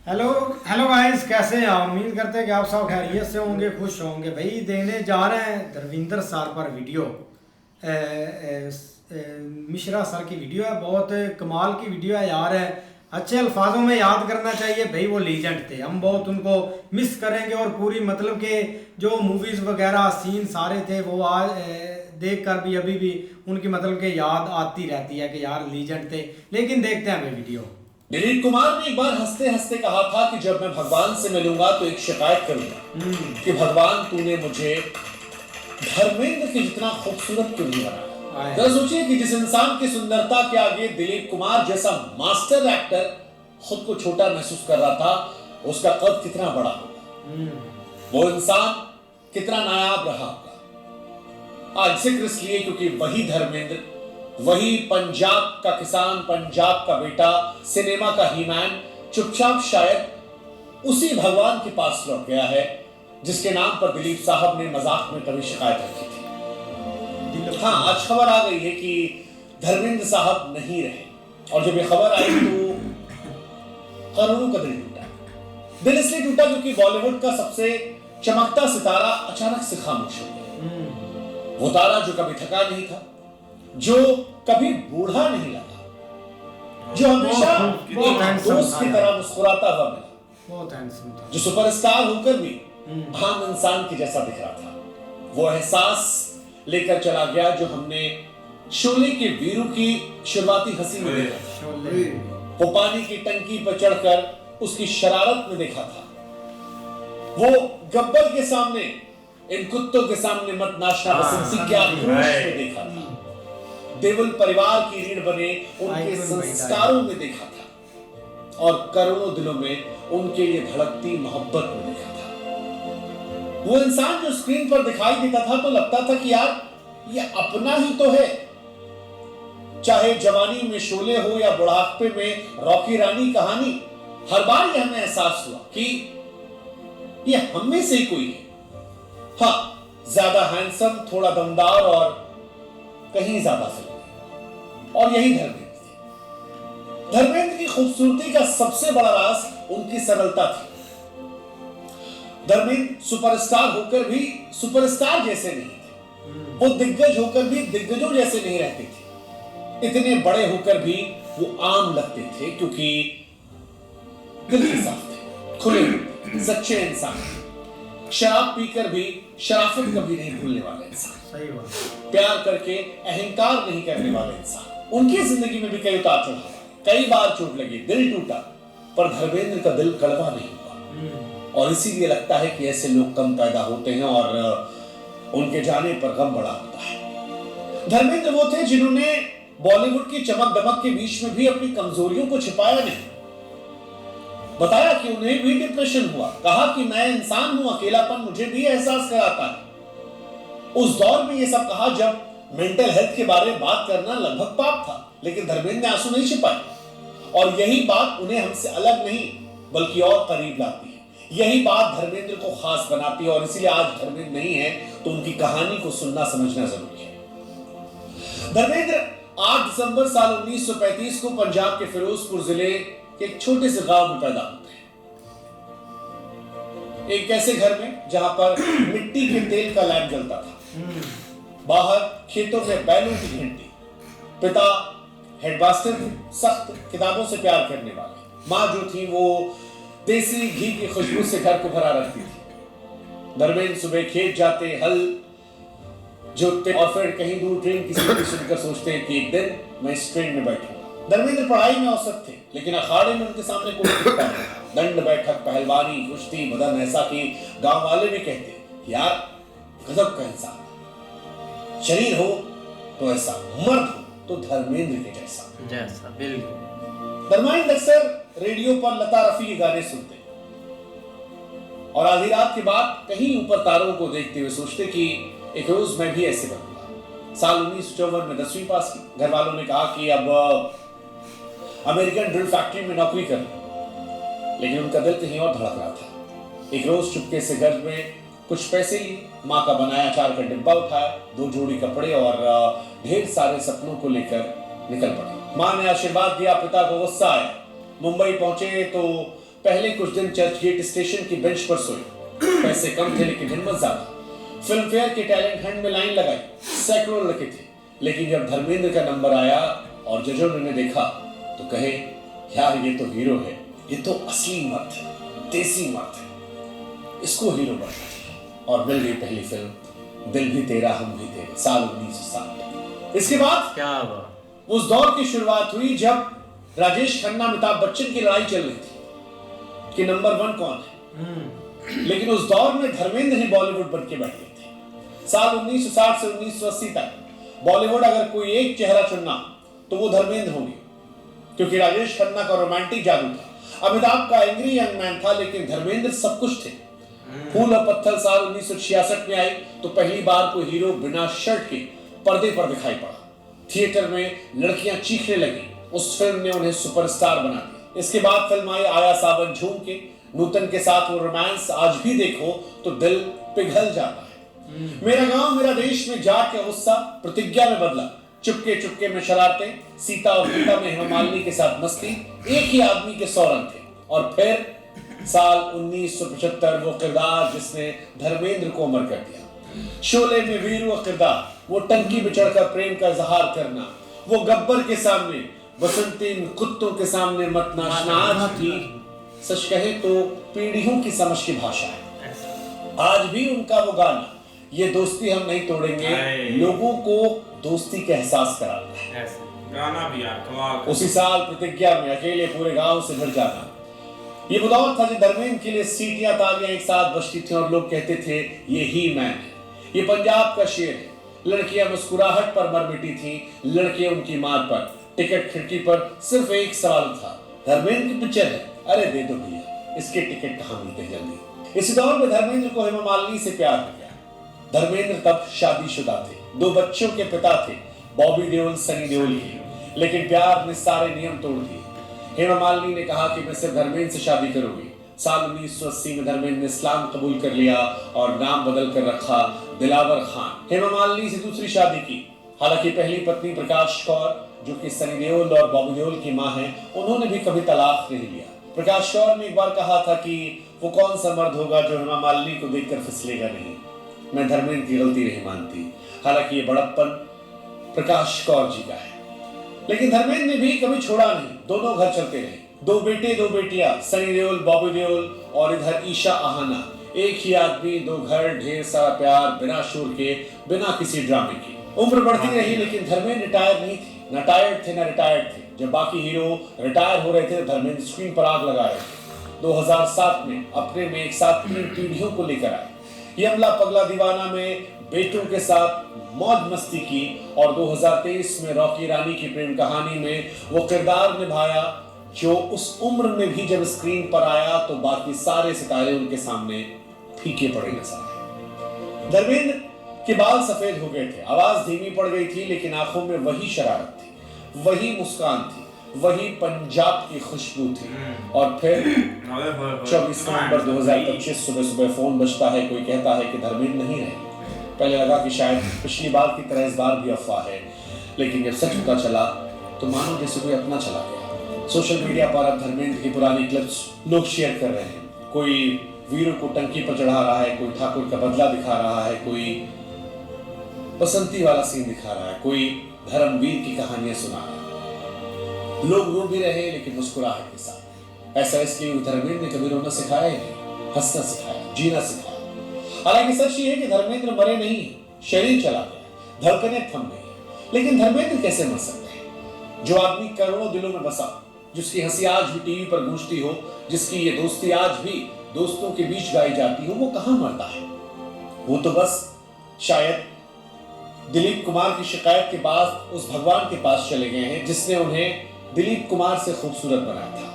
Hello hello guys, कैसे हैं आप? उम्मीद करते हैं कि आप सब खैरियत से होंगे, खुश होंगे। भाई देने जा रहे हैं धर्मेंद्र सर पर वीडियो। मिश्रा सर की वीडियो है, बहुत कमाल की वीडियो है यार। अच्छे अल्फाजों में याद करना चाहिए भाई, वो लीजेंड थे। हम बहुत उनको मिस करेंगे और पूरी मतलब के जो मूवीज़ वगैरह सीन सारे थे वो आज देख कर भी अभी भी उनकी मतलब के याद आती रहती है कि यार लीजेंड थे। लेकिन देखते हैं भाई वीडियो। दिलीप कुमार ने एक बार हंसते हंसते कहा था कि जब मैं भगवान से मिलूंगा तो एक शिकायत करूंगा कि भगवान तूने मुझे धर्मेंद्र के जितना खूबसूरत क्यों नहीं बनाया। जरा सोचिए कि जिस इंसान की सुंदरता के आगे दिलीप कुमार जैसा मास्टर एक्टर खुद को छोटा महसूस कर रहा था, उसका कद कितना बड़ा होगा, वो इंसान कितना नायाब रहा होगा। आज जिक्र इसलिए क्योंकि वही धर्मेंद्र, वही पंजाब का किसान, पंजाब का बेटा, सिनेमा का हीमैन चुपचाप शायद उसी भगवान के पास लौट गया है जिसके नाम पर दिलीप साहब ने मजाक में कभी शिकायत रखी थी। हाँ, आज खबर आ गई है कि धर्मेंद्र साहब नहीं रहे, और जब ये खबर आई तो करोड़ों का दिल टूटा। दिल इसलिए टूटा क्योंकि बॉलीवुड का सबसे चमकता सितारा अचानक से खामोश हो गया। वो तारा जो कभी थका नहीं था, जो कभी बूढ़ा नहीं लगा, जो हमेशा एक दोस्त की तरह मुस्कुराता हुआ मिला, बहुत हैंडसम था, जो सुपरस्टार होकर भी आम इंसान के जैसा दिख रहा था, वो एहसास लेकर चला गया जो हमने शोले के वीरू की शुरुआती हंसी में देखा था, वो पानी की टंकी पर चढ़कर उसकी शरारत में देखा था, वो गब्बर के सामने, इन कुत्तों के सामने मत नाचना बसंती के आक्रोश में देखा था, देवल परिवार की रीढ़ बने उनके संस्कारों में देखा था, और करोड़ों दिलों में उनके लिए धड़कती मोहब्बत में देखा था। वो इंसान जो स्क्रीन पर दिखाई देता था तो लगता था कि यार ये अपना ही तो है। चाहे जवानी में शोले हो या बुढ़ापे में रॉकी रानी कहानी, हर बार ये हमें एहसास हुआ कि ये हम में से ही कोई है। हाँ, ज्यादा हैंडसम, थोड़ा दमदार और कहीं ज्यादा फिल्म, और यही धर्मेंद्र थी। धर्मेंद्र की खूबसूरती का सबसे बड़ा राज उनकी सरलता थी। धर्मेंद्र सुपरस्टार होकर भी सुपरस्टार जैसे नहीं थे, वो दिग्गज होकर भी दिग्गजों जैसे नहीं रहते थे, इतने बड़े होकर भी वो आम लगते थे क्योंकि दिल के साफ थे, खुले सच्चे इंसान, शराब पीकर भी शराफत कभी नहीं भूलने वाले इंसान, सही बात, प्यार करके अहंकार नहीं करने वाले इंसान। उनकी जिंदगी में भी कई उतार चढ़ाव, कई बार चोट लगी, दिल टूटा, पर धर्मेंद्र का दिल कड़वा नहीं हुआ, और इसीलिए लगता है कि ऐसे लोग कम पैदा होते हैं और उनके जाने पर गम बड़ा होता है। धर्मेंद्र वो थे जिन्होंने बॉलीवुड की चमक दमक के बीच में भी अपनी कमजोरियों को छिपाया नहीं, बताया कि उन्हें भी डिप्रेशन हुआ, कहा कि मैं इंसान हूं, अकेलापन मुझे भी एहसास कराता है। उस दौर में ये सब कहा जब मेंटल हेल्थ के बारे में बात करना लगभग पाप था, लेकिन धर्मेंद्र ने आंसू नहीं छिपाए, और यही बात उन्हें हमसे अलग नहीं बल्कि और करीब लाती है। यही बात धर्मेंद्र को खास बनाती है, और इसीलिए आज धर्मेंद्र नहीं है तो उनकी कहानी को सुनना समझना जरूरी है। धर्मेंद्र 8 दिसंबर साल 1935 को पंजाब के फिरोजपुर जिले के एक छोटे से गांव में पैदा होते हैं, एक ऐसे घर में जहां पर मिट्टी के तेल का लैंप जलता था, बाहर खेतों में बैलों की घंटी, पिता हेडमास्टर थे, सख्त किताबों से प्यार करने वाले, माँ जो थी वो देसी घी की खुशबू से घर को भरा रखती थी। धर्मेंद्र सुबह खेत जाते, हल जोतते और फिर कहीं दूर ट्रेन की सीटी सुनकर सोचते हैं कि एक दिन मैं इस ट्रेन में बैठूंगा। धर्मेंद्र पढ़ाई में औसत थे, लेकिन अखाड़े में उनके सामने कोई टिकता नहीं था। दंड बैठक, पहलवानी, कुश्ती, बदन ऐसा कि गांव वाले भी कहते यार गजब का इंसान, शरीर हो तो ऐसा, मर्द हो तो धर्मेंद्र के जैसा। बिल्कुल। धर्मेंद्र अक्सर रेडियो पर लता रफी के गाने सुनते और आधी रात के बाद कहीं ऊपर तारों को देखते हुए सोचते कि एक रोज मैं भी ऐसे बनूंगा। साल 1954 में 10वीं पास की। घर वालों ने कहा कि अब अमेरिकन ड्रिल फैक्ट्री में नौकरी कर, लेकिन उनका दिल कहीं और धड़क रहा था। एक रोज चुपके से घर में कुछ पैसे लिए, माँ का बनाया अचार का डिब्बा उठाया, 2 जोड़ी कपड़े और ढेर सारे सपनों को लेकर निकल पड़े। माँ ने आशीर्वाद दिया, पिता को गुस्सा आया। मुंबई पहुंचे तो पहले कुछ दिन चर्च गेट स्टेशन की बेंच पर सोई। पैसे कम थे लेकिन हिम्मत ज्यादा। फिल्म फेयर के टैलेंट हंट में लाइन लगाई, सैकड़ों लड़के थे। लेकिन जब धर्मेंद्र का नंबर आया और जजों ने देखा तो कहे, यार ये तो हीरो है, ये तो असली मर्द है, देसी मर्द है, इसको हीरो बनना चाहिए। और मिल गई पहली फिल्म दिल भी तेरा हम भी तेरे, साल 1960। इसके बाद क्या बात, उस दौर की शुरुआत हुई जब राजेश खन्ना अमिताभ बच्चन की लड़ाई चल रही थी कि नंबर 1 कौन है। लेकिन उस दौर में धर्मेंद्र ही बॉलीवुड बन के बैठ गए थे। साल 1960 से 1980 तक बॉलीवुड अगर कोई एक चेहरा चुनना तो वो धर्मेंद्र होंगे, क्योंकि राजेश खन्ना का रोमांटिक जादू था, अमिताभ का एंग्री यंग मैन था, लेकिन धर्मेंद्र सब कुछ थे। फूल और पत्थर साल 1966 में आई तो पहली बार कोई हीरो बिना शर्ट के पर्दे पर दिखाई पड़ा। थिएटर में लड़कियां चीखने लगी। उस फिल्म ने उन्हें सुपरस्टार बना दिया। इसके बाद फिल्म आई आया सावन झूम के। नूतन के साथ वो रोमांस आज भी देखो तो दिल पिघल जाता है। मेरा गांव मेरा देश में जाट का गुस्सा प्रतिज्ञा में बदला। चुपके चुपके में शरारतें, सीता और गीता में हेमा मालिनी के साथ मस्ती, एक ही आदमी के 100 रंग थे। और फिर साल 1975 वो किरदार जिसने धर्मेंद्र को अमर कर दिया। शोले में वीरू किरदार, वो टंकी में चढ़कर प्रेम का इजहार करना, वो गब्बर के सामने, बसंती कुत्तों के सामने मत नाचना, आज भी सच कहे तो पीढ़ियों की समझ की भाषा है। आज भी उनका वो गाना ये दोस्ती हम नहीं तोड़ेंगे लोगों को दोस्ती का एहसास कराता है। गाना भी यार कमाल। उसी साल प्रतिज्ञा में अकेले पूरे गांव से भर जाना, ये वो दौर था जब धर्मेंद्र के लिए सीटियां तालियां एक साथ बजती थी और लोग कहते थे ये ही मैन है, ये पंजाब का शेर है। लड़कियां मुस्कुराहट पर मर मिटी थी, लड़के उनकी मार पर। टिकट खिड़की पर सिर्फ एक सवाल था, धर्मेंद्र की पिक्चर है, अरे दे दो भैया, इसके टिकट कहां मिलते हैं जल्दी। इसी दौर में धर्मेंद्र को हेमा मालिनी से प्यार हो गया। धर्मेंद्र तब शादीशुदा थे, 2 बच्चों के पिता थे, बॉबी देओल सनी देओल की। लेकिन प्यार ने सारे नियम तोड़ दिए। हेमा मालिनी ने कहा कि मैं सिर्फ धर्मेंद्र से शादी करूंगी। साल 1980 में धर्मेंद्र ने इस्लाम कबूल कर लिया और नाम बदल कर रखा दिलावर खान। हेमा मालिनी से दूसरी शादी की। हालांकि पहली पत्नी प्रकाश कौर, जो कि सनी देओल और बॉबी देओल की मां है, उन्होंने भी कभी तलाक नहीं लिया। प्रकाश कौर ने एक बार कहा था कि वो कौन सा मर्द होगा जो हेमा मालिनी को देखकर फिसलेगा नहीं। मैं धर्मेंद्र की गलती नहीं मानती, हालांकि ये बड़प्पन प्रकाश कौर जी का है। लेकिन धर्मेंद्र ने भी कभी छोड़ा नहीं, दोनों घर चलते रहे। 2 बेटे 2 बेटियां, सनी देओल बॉबी देओल और इधर ईशा आहाना। एक ही आदमी 2 घर, ढेर सारा प्यार, बिना शोर के, बिना किसी ड्रामे के। उम्र बढ़ती रही लेकिन धर्मेंद्र रिटायर नहीं थे, न टायर्ड थे न रिटायर्ड थे। जब बाकी हीरो रिटायर हो रहे थे धर्मेंद्र स्क्रीन पर आग लगा रहे थे। 2007 में अपने में एक साथ 3 पीढ़ियों को लेकर आए। यमला पगला दीवाना में बेटों के साथ मौज मस्ती की और 2023 में रॉकी रानी की प्रेम कहानी में वो किरदार निभाया जो उस उम्र में भी जब स्क्रीन पर आया तो बाकी सारे सितारे उनके सामने फीके पड़े नजर आए। धर्मेंद्र के बाल सफेद हो गए थे, आवाज धीमी पड़ गई थी, लेकिन आंखों में वही शरारत थी, वही मुस्कान थी, वही पंजाब की खुशबू थी। और फिर 24 नवंबर 2025 सुबह सुबह फोन बजता है, कोई कहता है कि धर्मेंद्र नहीं रहे। पहले लगा कि शायद पिछली बार की तरह इस बार भी अफवाह है, लेकिन जब सच पता चला तो मानो जैसे कोई अपना चला गया। सोशल मीडिया पर अब धर्मेंद्र की पुरानी क्लिप्स लोग शेयर कर रहे हैं। कोई वीरों को टंकी पर चढ़ा रहा है, कोई ठाकुर का बदला दिखा रहा है, कोई बसंती वाला सीन दिखा रहा है, कोई धर्मवीर की कहानियां सुना रहा है। लोग रो भी रहे लेकिन मुस्कुराहट के साथ। ऐसा इसलिए धर्मेंद्र ने कभी रोना सिखाया ही नहीं, हंसना सिखाया, जीना सिखाया। हालांकि सच ये है कि धर्मेंद्र मरे नहीं, शरीर चला गया, धड़कनें थम गई। लेकिन धर्मेंद्र कैसे मर सकते हैं? जो आदमी करोड़ों दिलों में बसा, जिसकी हंसी आज भी टीवी पर गूंजती हो, जिसकी ये दोस्ती आज भी दोस्तों के बीच गाई जाती हो, वो कहां मरता है? वो तो बस शायद दिलीप कुमार की शिकायत के बाद उस भगवान के पास चले गए हैं जिसने उन्हें दिलीप कुमार से खूबसूरत बनाया था।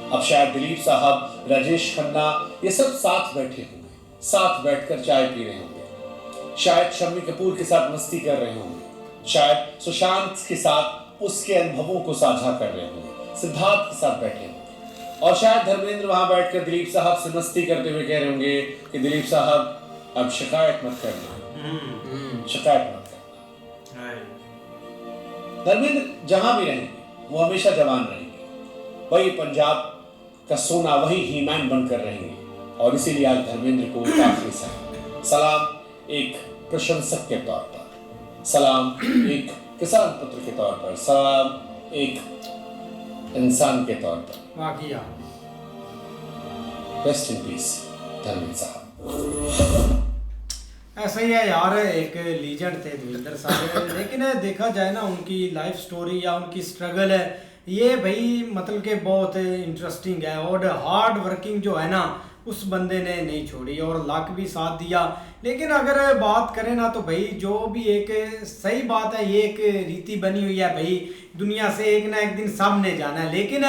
अब शायद दिलीप साहब, राजेश खन्ना, ये सब साथ बैठे होंगे, साथ बैठकर चाय पी रहे होंगे, शायद शम्मी कपूर के साथ मस्ती कर रहे होंगे, शायद सुशांत के साथ उसके अनुभवों को साझा कर रहे होंगे, सिद्धार्थ के साथ बैठे होंगे, और शायद धर्मेंद्र वहां बैठकर दिलीप साहब से मस्ती करते हुए कह रहे होंगे कि दिलीप साहब अब शिकायत मत करना, शिकायत मत करना। धर्मेंद्र जहां भी रहेंगे वो हमेशा जवान रहेंगे। वही पंजाब का सोना वही हीमैन बनकर रहेंगे। और इसीलिए आज धर्मेंद्र को काफी सलाम एक प्रशंसक के तौर पर, सलाम एक किसान पुत्र के तौर पर, सलाम एक इंसान के तौर पर। वाकई रेस्ट इन पीस धर्मेंद्र साहब। ऐसा ही है यार, एक लीजेंड थे धर्मेंद्र साहब। लेकिन देखा जाए ना, उनकी लाइफ स्टोरी या उनकी स्ट्रगल है ये भाई मतलब कि बहुत इंटरेस्टिंग है। और हार्ड वर्किंग जो है ना, उस बंदे ने नहीं छोड़ी और लक भी साथ दिया। लेकिन अगर बात करें ना तो भाई जो भी एक सही बात है, ये एक रीति बनी हुई है भाई, दुनिया से एक ना एक दिन सब ने जाना है। लेकिन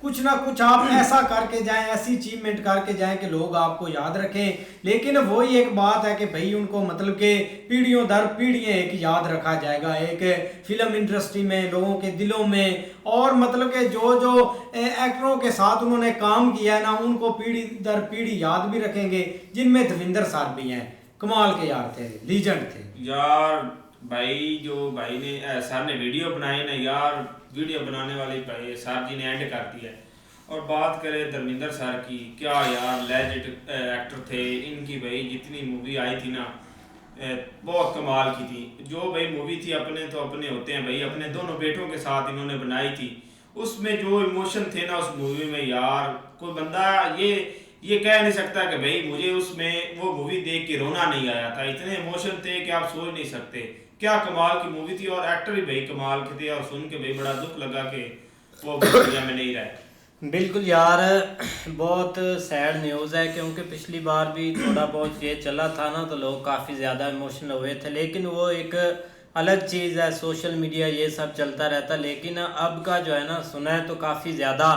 कुछ ना कुछ आप ऐसा करके जाएं, ऐसी अचीवमेंट करके जाएं कि लोग आपको याद रखें। लेकिन वही एक बात है कि भाई उनको मतलब कि पीढ़ियों दर पीढ़ियाँ एक याद रखा जाएगा, एक फिल्म इंडस्ट्री में, लोगों के दिलों में। और मतलब कि जो जो एक्टरों के साथ उन्होंने काम किया है ना, उनको पीढ़ी दर पीढ़ी याद भी रखेंगे, जिनमें धर्मेंद्र साहब भी हैं। कमाल के यार थे, लीजेंड थे यार। भाई जो भाई ने सर ने वीडियो बनाई ना यार, वीडियो बनाने वाले भाई सर जी ने एंड कर दिया। और बात करें धर्मेंद्र सर की, क्या यार लेजेंड एक्टर थे। इनकी भाई जितनी मूवी आई थी ना, बहुत कमाल की थी। जो भाई मूवी थी अपने तो अपने होते हैं भाई, अपने दोनों बेटों के साथ इन्होंने बनाई थी। उसमें जो इमोशन थे ना उस मूवी में यार, कोई बंदा ये कह नहीं सकता कि भाई मुझे उसमें वो मूवी देख के रोना नहीं आया था। इतने इमोशन थे कि आप सोच नहीं सकते। क्या कमाल की मूवी थी और एक्टर भी भाई कमाल के थे। और सुन के भाई बड़ा दुख लगा कि वो दुनिया में नहीं रहे। बिल्कुल यार, बहुत सैड न्यूज़ है, क्योंकि पिछली बार भी थोड़ा बहुत ये चला था ना तो लोग काफ़ी ज़्यादा इमोशनल हुए थे। लेकिन वो एक अलग चीज़ है, सोशल मीडिया ये सब चलता रहता। लेकिन अब का जो है ना, सुना है तो काफ़ी ज़्यादा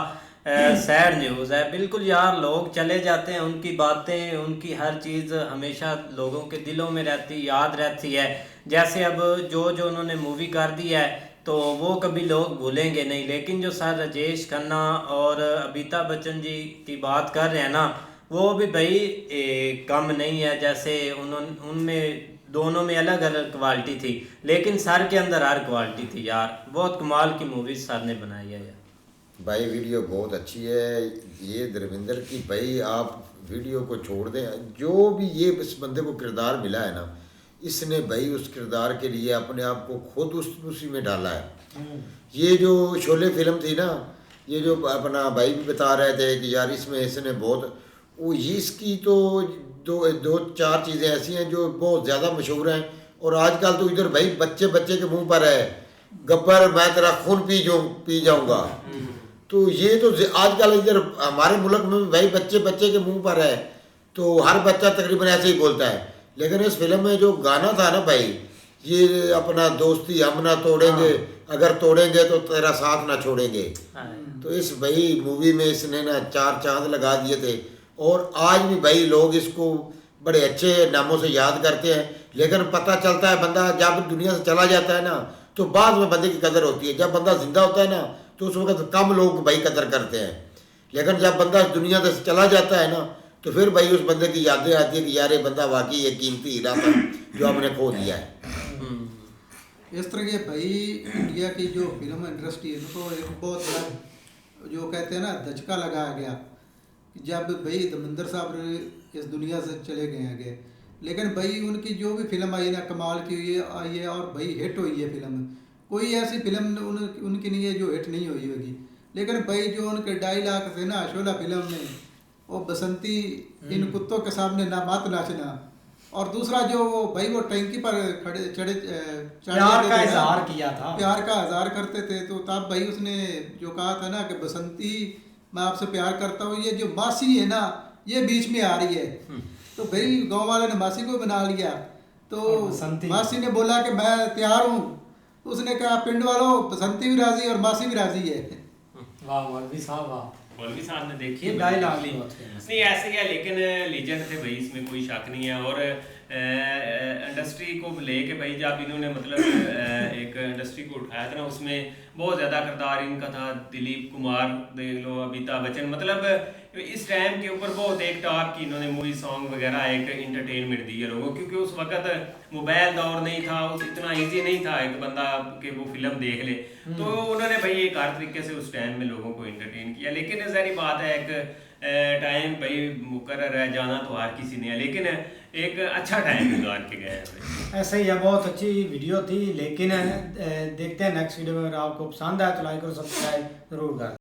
सैड न्यूज़ है। बिल्कुल यार, लोग चले जाते हैं, उनकी बातें, उनकी हर चीज़ हमेशा लोगों के दिलों में रहती, याद रहती है। जैसे अब जो उन्होंने मूवी कर दी है तो वो कभी लोग भूलेंगे नहीं। लेकिन जो सर राजेश खन्ना और अमिताभ बच्चन जी की बात कर रहे हैं ना, वो भी भाई कम नहीं है। जैसे उनमें दोनों में अलग अलग क्वालिटी थी, लेकिन सर के अंदर हर क्वालिटी थी यार। बहुत कमाल की मूवी सर ने बनाई है यार। भाई वीडियो बहुत अच्छी है ये धर्मेंद्र की। भाई आप वीडियो को छोड़ दें, जो भी ये इस बंदे को किरदार मिला है ना, इसने भाई उस किरदार के लिए अपने आप को खुद उसी में डाला है। ये जो शोले फिल्म थी ना, ये जो अपना भाई भी बता रहे थे कि यार इसमें इसने बहुत वो ये इसकी तो दो चार चीज़ें ऐसी हैं जो बहुत ज़्यादा मशहूर हैं। और आजकल तो इधर भाई बच्चे के मुंह पर है, गब्बर मैं तेरा खून पी जाऊंगा। तो ये तो आजकल इधर हमारे मुल्क में भाई बच्चे के मुंह पर है, तो हर बच्चा तकरीबन ऐसे ही बोलता है। लेकिन इस फिल्म में जो गाना था ना भाई, ये अपना दोस्ती हम ना तोड़ेंगे, अगर तोड़ेंगे तो तेरा साथ ना छोड़ेंगे। तो इस भाई मूवी में इसने ना 4 चांद लगा दिए थे। और आज भी भाई लोग इसको बड़े अच्छे नामों से याद करते हैं। लेकिन पता चलता है बंदा जब दुनिया से चला जाता है ना, तो बाद में बंदे की कदर होती है। जब बंदा जिंदा होता है ना, तो उस वक्त कम लोग भाई कदर करते हैं। लेकिन जब बंदा दुनिया से चला जाता है ना, तो फिर भाई उस बंदे की यादें आती है कि यार ये बंदा वाकई ये कीमती हीरा था जो हमने खो दिया है। इस तरह के भाई इंडिया की जो फिल्म इंडस्ट्री है तो एक बहुत बड़ा जो कहते हैं ना धचका लगाया गया जब भाई धर्मेंद्र साहब इस दुनिया से चले गए हैं। लेकिन भाई उनकी जो भी फिल्म आई ना कमाल की आई है और भाई हिट हुई है फिल्म। कोई ऐसी फिल्म उनकी नहीं है जो हिट नहीं हुई होगी। लेकिन भाई जो उनके डायलॉग थे ना शोला फिल्म में, वो बसंती इन कुत्तों के सामने ना मत नाचना। और दूसरा जो वो भाई वो टैंकी पर चढ़े प्यार का इजहार किया था, प्यार का इजहार करते थे। तो तब भाई उसने जो कहा था ना कि बसंती मैं आपसे प्यार करता हूँ, ये जो मासी है ना ये बीच में आ रही है। तो भाई गाँव वाले ने मासी को बना लिया। तो मासी ने बोला कि मैं तैयार हूँ। उसने कहा पिंड वालों बसंती भी राजी और मासी भी राजी है। वाह मौलवी साहब वाह। मौलवी साहब ने देखी डायलॉग नहीं ऐसे ही है। लेकिन लीजेंड थे भाई, इसमें कोई शक नहीं है। और इंडस्ट्री को लेके भाई जब इन्होंने मतलब एक इंडस्ट्री को उठाया था ना, उसमें बहुत ज़्यादा किरदार इनका था। दिलीप कुमार देख लो, अमिताभ बच्चन, मतलब इस टाइम के ऊपर बहुत एक टॉप की इन्होंने मूवी सॉन्ग वगैरह एक इंटरटेनमेंट दी है लोगों को, क्योंकि उस वक्त मोबाइल दौर नहीं था, उस इतना इजी नहीं था एक बंदा के वो फिल्म देख ले, तो उन्होंने भाई एक हर तरीके से उस टाइम में लोगों को इंटरटेन किया। लेकिन ज़ाहिर बात है एक टाइम भाई मुकर्रर है, जाना तो हर किसी ने है, लेकिन एक अच्छा टाइम गुजार के गए हैं। ऐसे ही है, बहुत अच्छी वीडियो थी। लेकिन देखते हैं नेक्स्ट वीडियो में, अगर आपको पसंद आए तो लाइक और सब्सक्राइब जरूर करें।